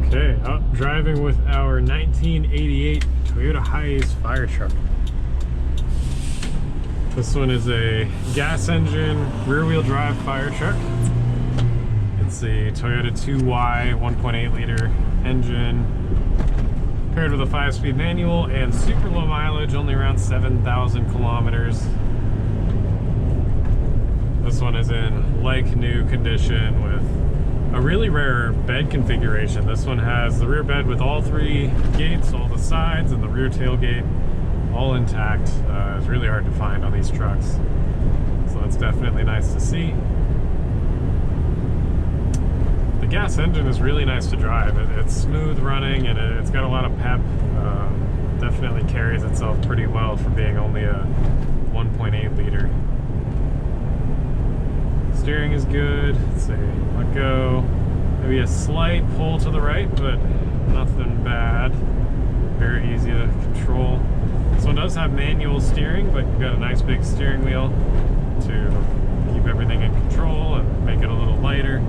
Okay, out driving with our 1988 Toyota Hiace fire truck. This one is a gas engine, rear-wheel drive fire truck. It's a Toyota 2Y 1.8 liter engine paired with a 5-speed manual and super low mileage, only around 7,000 kilometers. This one is in like new condition with a really rare bed configuration. This one has the rear bed with all 3 gates, all the sides, and the rear tailgate all intact. It's really hard to find on these trucks, so that's definitely nice to see. The gas engine is really nice to drive. It's smooth running and it's got a lot of pep. Definitely carries itself pretty well for being only a 1.8 liter. Steering is good. Let's see, let go. Maybe a slight pull to the right, but nothing bad. Very easy to control. This one does have manual steering, but you've got a nice big steering wheel to keep everything in control and make it a little lighter.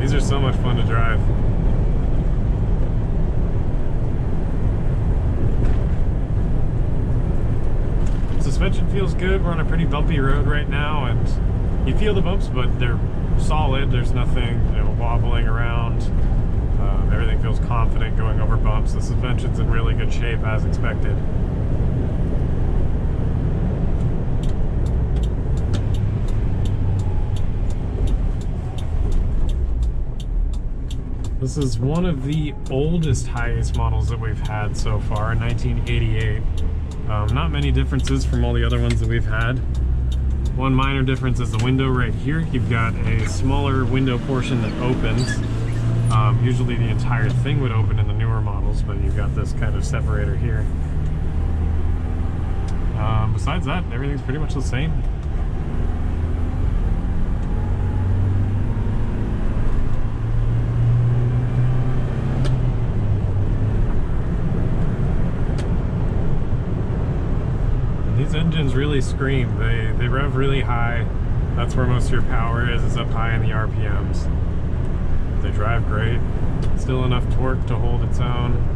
These are so much fun to drive. Suspension feels good. We're on a pretty bumpy road right now, and you feel the bumps, but they're solid. There's nothing, wobbling around. Everything feels confident going over bumps. The suspension's in really good shape as expected. This is one of the oldest Hiace models that we've had so far, 1988. Not many differences from all the other ones that we've had. One minor difference is the window right here. You've got a smaller window portion that opens. Usually the entire thing would open in the newer models, but you've got this kind of separator here. Besides that, everything's pretty much the same. These engines really scream. They rev really high. That's where most of your power is up high in the RPMs. They drive great. Still enough torque to hold its own.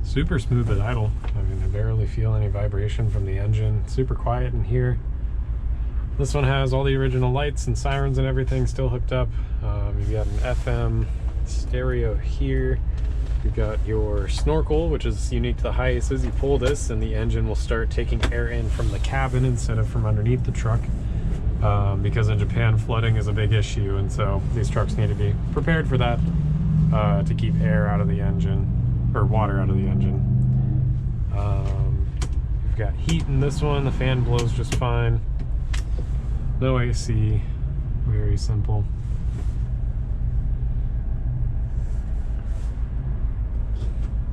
Super smooth at idle. I mean, I barely feel any vibration from the engine. Super quiet in here. This one has all the original lights and sirens and everything still hooked up. You've got an FM stereo here. You've got your snorkel, which is unique to the Hiaces. You pull this and the engine will start taking air in from the cabin instead of from underneath the truck. Because in Japan, flooding is a big issue, and so these trucks need to be prepared for that to keep air out of the engine. Or water out of the engine. We've got heat in this one. The fan blows just fine. No AC. Very simple.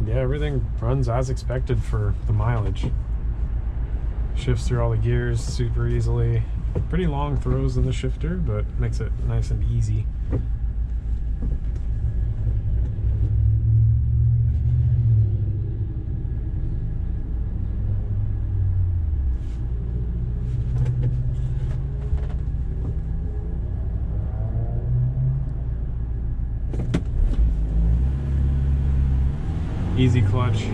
Yeah, everything runs as expected for the mileage. Shifts through all the gears super easily. Pretty long throws in the shifter, but makes it nice and easy. Easy clutch.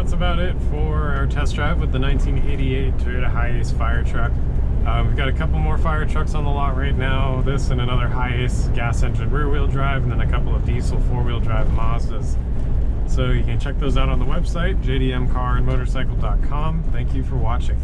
that's about it for our test drive with the 1988 Toyota Hiace fire truck. We've got a couple more fire trucks on the lot right now. This and another Hiace gas engine rear-wheel drive, and then a couple of diesel four-wheel drive Mazdas. So you can check those out on the website, jdmcarandmotorcycle.com. Thank you for watching.